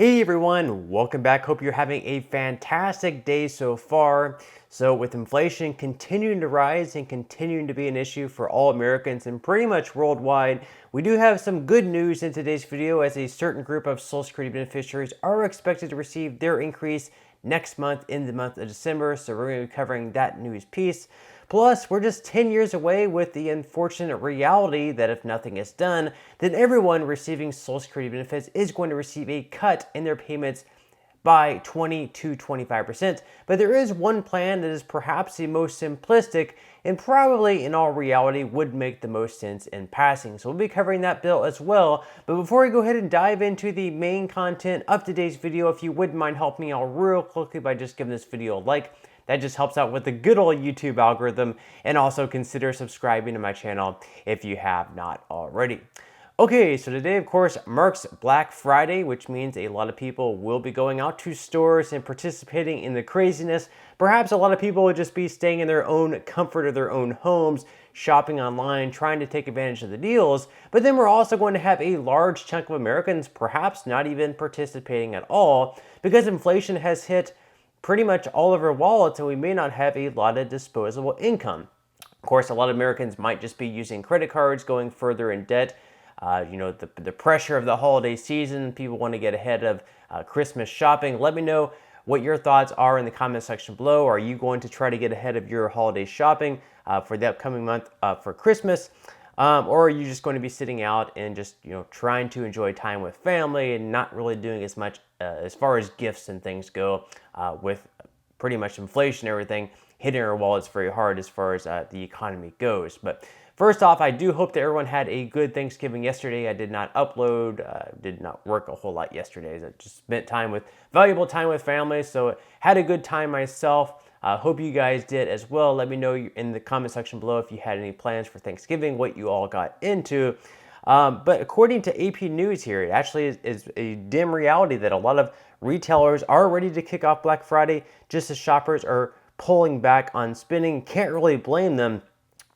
Hey everyone, welcome back. Hope you're having a fantastic day so far. So with inflation continuing to rise and continuing to be an issue for all Americans and pretty much worldwide, we do have some good news in today's video as a certain group of Social Security beneficiaries are expected to receive their increase next month in the month of December. So we're going to be covering that news piece. Plus, we're just 10 years away with the unfortunate reality that if nothing is done, then everyone receiving Social Security benefits is going to receive a cut in their payments by 20 to 25%. But there is one plan that is perhaps the most simplistic and probably in all reality would make the most sense in passing. So we'll be covering that bill as well. But before we go ahead and dive into the main content of today's video, if you wouldn't mind helping me out real quickly by just giving this video a like, that just helps out with the good old YouTube algorithm, and also consider subscribing to my channel if you have not already. Okay, so today of course marks Black Friday, which means a lot of people will be going out to stores and participating in the craziness. Perhaps a lot of people will just be staying in their own comfort of their own homes, shopping online, trying to take advantage of the deals. But then we're also going to have a large chunk of Americans perhaps not even participating at all because inflation has hit pretty much all of our wallets and we may not have a lot of disposable income. Of course, a lot of Americans might just be using credit cards, going further in debt. The pressure of the holiday season, people want to get ahead of Christmas shopping. Let me know what your thoughts are in the comment section below. Are you going to try to get ahead of your holiday shopping for the upcoming month for Christmas? Or are you just going to be sitting out and just trying to enjoy time with family and not really doing as much as far as gifts and things go with pretty much inflation and everything hitting our wallets very hard as far as the economy goes. But first off, I do hope that everyone had a good Thanksgiving yesterday. I did not upload, did not work a whole lot yesterday. I just spent valuable time with family, so had a good time myself. Hope you guys did as well. Let me know in the comment section below if you had any plans for Thanksgiving, what you all got into. But according to AP News here, it actually is a dim reality that a lot of retailers are ready to kick off Black Friday just as shoppers are pulling back on spending. Can't really blame them.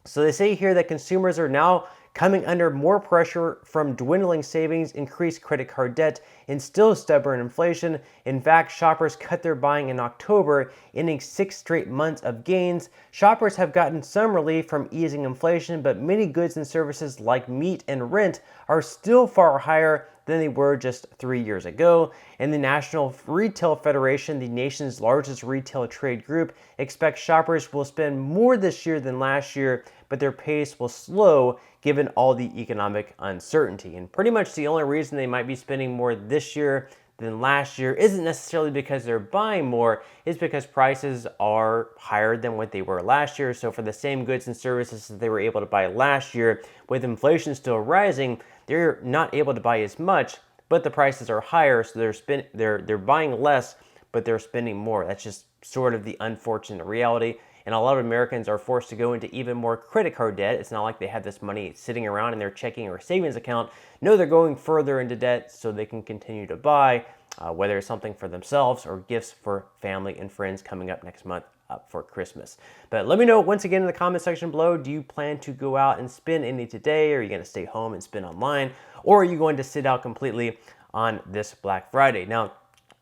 So they say here that consumers are now coming under more pressure from dwindling savings, increased credit card debt, and still stubborn inflation. In fact, shoppers cut their buying in October, ending 6 straight months of gains. Shoppers have gotten some relief from easing inflation, but many goods and services like meat and rent are still far higher than they were just 3 years ago. And the National Retail Federation, the nation's largest retail trade group, expects shoppers will spend more this year than last year, but their pace will slow given all the economic uncertainty. And pretty much the only reason they might be spending more this year than last year isn't necessarily because they're buying more, it's because prices are higher than what they were last year. So for the same goods and services that they were able to buy last year, with inflation still rising, they're not able to buy as much, but the prices are higher, so they're buying less, but they're spending more. That's just sort of the unfortunate reality. And a lot of Americans are forced to go into even more credit card debt. It's not like they have this money sitting around in their checking or savings account. No, they're going further into debt so they can continue to buy, whether it's something for themselves or gifts for family and friends coming up next month for Christmas. But let me know once again in the comment section below, do you plan to go out and spend any today? Or are you going to stay home and spend online? Or are you going to sit out completely on this Black Friday? Now,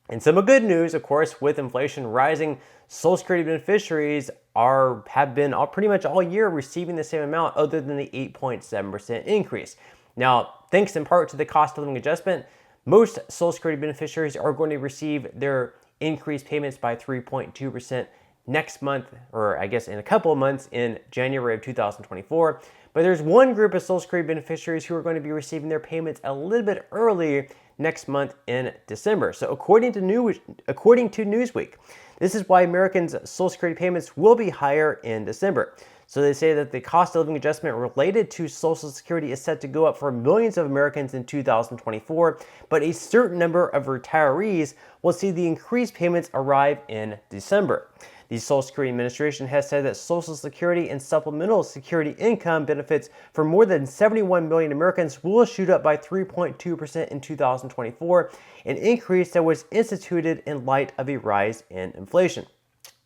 and some good news, of course, with inflation rising, Social Security beneficiaries have been pretty much all year receiving the same amount other than the 8.7% increase. Now, thanks in part to the cost of living adjustment, most Social Security beneficiaries are going to receive their increased payments by 3.2% next month, or I guess in a couple of months in January of 2024. But there's one group of Social Security beneficiaries who are going to be receiving their payments a little bit earlier next month in December. So according to Newsweek, this is why Americans' Social Security payments will be higher in December. So they say that the cost of living adjustment related to Social Security is set to go up for millions of Americans in 2024, but a certain number of retirees will see the increased payments arrive in December. The Social Security Administration has said that Social Security and supplemental security income benefits for more than 71 million Americans will shoot up by 3.2% in 2024, an increase that was instituted in light of a rise in inflation.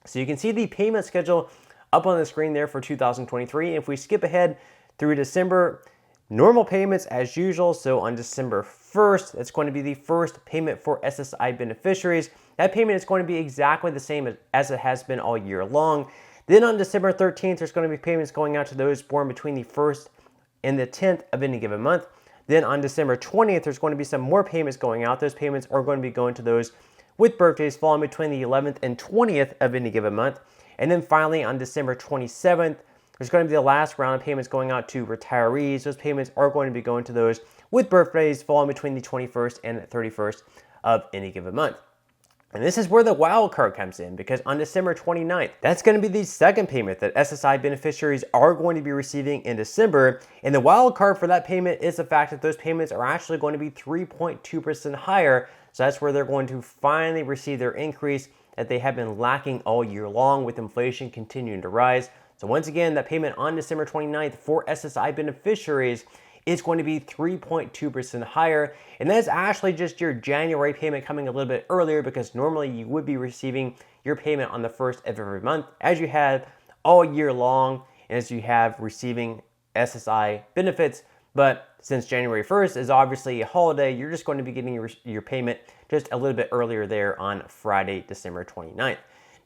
So you can see the payment schedule up on the screen there for 2023. If we skip ahead through December, normal payments as usual. So on December 1st, that's going to be the first payment for SSI beneficiaries. That payment is going to be exactly the same as it has been all year long. Then on December 13th, there's going to be payments going out to those born between the 1st and the 10th of any given month. Then on December 20th, there's going to be some more payments going out. Those payments are going to be going to those with birthdays falling between the 11th and 20th of any given month. And then finally on December 27th, there's going to be the last round of payments going out to retirees. Those payments are going to be going to those with birthdays falling between the 21st and 31st of any given month. And this is where the wild card comes in, because on December 29th, that's going to be the second payment that SSI beneficiaries are going to be receiving in December. And the wild card for that payment is the fact that those payments are actually going to be 3.2% higher. So that's where they're going to finally receive their increase that they have been lacking all year long, with inflation continuing to rise. So once again, that payment on December 29th for SSI beneficiaries is going to be 3.2% higher. And that's actually just your January payment coming a little bit earlier, because normally you would be receiving your payment on the 1st of every month, as you have all year long, and as you have receiving SSI benefits. But since January 1st is obviously a holiday, you're just going to be getting your payment just a little bit earlier there on Friday, December 29th.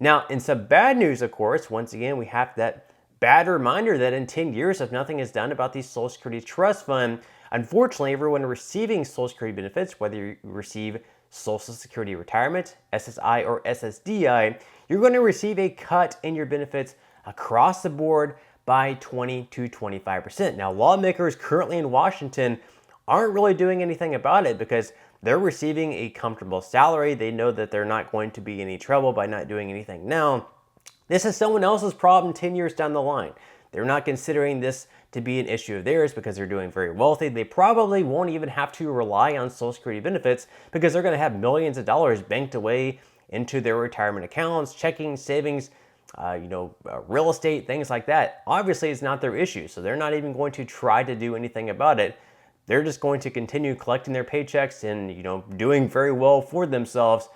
Now, in some bad news, of course, once again, we have that bad reminder that in 10 years, if nothing is done about the Social Security Trust Fund, unfortunately, everyone receiving Social Security benefits, whether you receive Social Security Retirement, SSI, or SSDI, you're going to receive a cut in your benefits across the board by 20 to 25%. Now, lawmakers currently in Washington aren't really doing anything about it, because they're receiving a comfortable salary. They know that they're not going to be in any trouble by not doing anything now. This is someone else's problem 10 years down the line. They're not considering this to be an issue of theirs because they're doing very wealthy. They probably won't even have to rely on Social Security benefits, because they're going to have millions of dollars banked away into their retirement accounts, checking, savings, real estate, things like that. Obviously, it's not their issue, so they're not even going to try to do anything about it. They're just going to continue collecting their paychecks and, doing very well for themselves.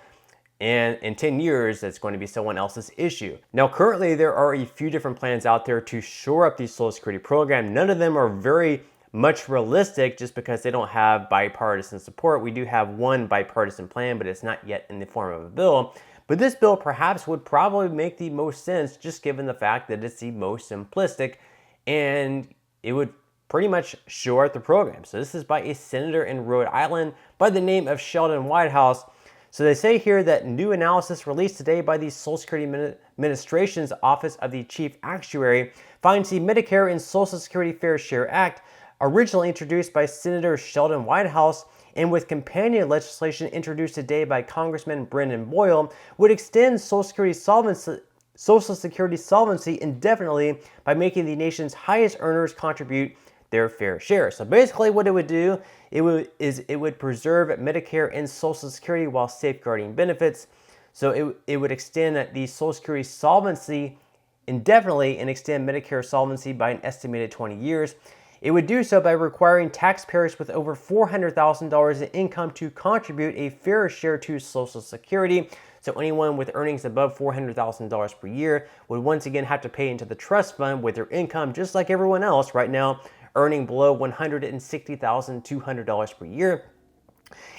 And in 10 years, that's going to be someone else's issue. Now, currently, there are a few different plans out there to shore up the Social Security program. None of them are very much realistic, just because they don't have bipartisan support. We do have one bipartisan plan, but it's not yet in the form of a bill. But this bill perhaps would probably make the most sense, just given the fact that it's the most simplistic, and it would pretty much shore up the program. So this is by a senator in Rhode Island by the name of Sheldon Whitehouse. So they say here that new analysis released today by the Social Security Administration's Office of the Chief Actuary finds the Medicare and Social Security Fair Share Act, originally introduced by Senator Sheldon Whitehouse and with companion legislation introduced today by Congressman Brendan Boyle, would extend Social Security solvency indefinitely by making the nation's highest earners contribute their fair share. So basically what it would do, it would preserve Medicare and Social Security while safeguarding benefits. So it would extend the Social Security solvency indefinitely and extend Medicare solvency by an estimated 20 years. It would do so by requiring taxpayers with over $400,000 in income to contribute a fair share to Social Security. So anyone with earnings above $400,000 per year would once again have to pay into the trust fund with their income, just like everyone else right now, earning below $160,200 per year.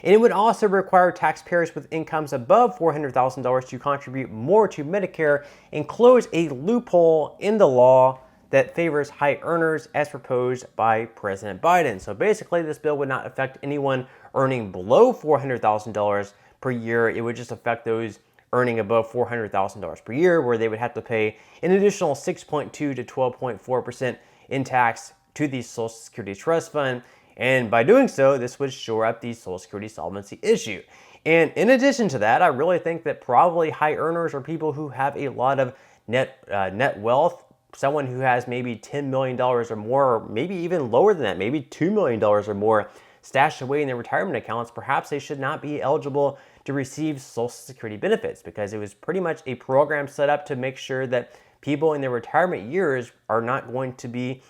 And it would also require taxpayers with incomes above $400,000 to contribute more to Medicare and close a loophole in the law that favors high earners as proposed by President Biden. So basically, this bill would not affect anyone earning below $400,000 per year. It would just affect those earning above $400,000 per year, where they would have to pay an additional 6.2 to 12.4% in tax to the Social Security Trust Fund. And by doing so, this would shore up the Social Security solvency issue. And in addition to that, I really think that probably high earners are people who have a lot of net wealth. Someone who has maybe $10 million or more, or maybe even lower than that, maybe $2 million or more stashed away in their retirement accounts, perhaps they should not be eligible to receive Social Security benefits, because it was pretty much a program set up to make sure that people in their retirement years are not going to be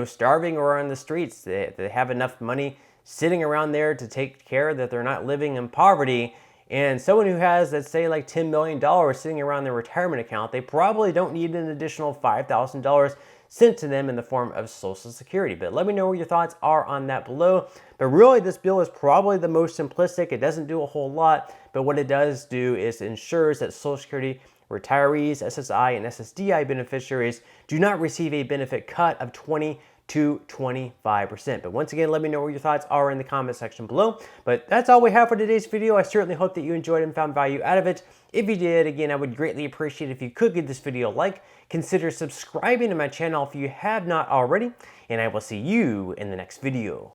starving or on the streets. They have enough money sitting around there to take care that they're not living in poverty. And someone who has, let's say, like $10 million sitting around their retirement account, they probably don't need an additional $5,000 sent to them in the form of Social Security. But let me know what your thoughts are on that below. But really, this bill is probably the most simplistic. It doesn't do a whole lot, but what it does do is ensures that Social Security retirees, SSI, and SSDI beneficiaries do not receive a benefit cut of 20 to 25%. But once again, let me know what your thoughts are in the comment section below. But that's all we have for today's video. I certainly hope that you enjoyed and found value out of it. If you did, again, I would greatly appreciate if you could give this video a like. Consider subscribing to my channel if you have not already, and I will see you in the next video.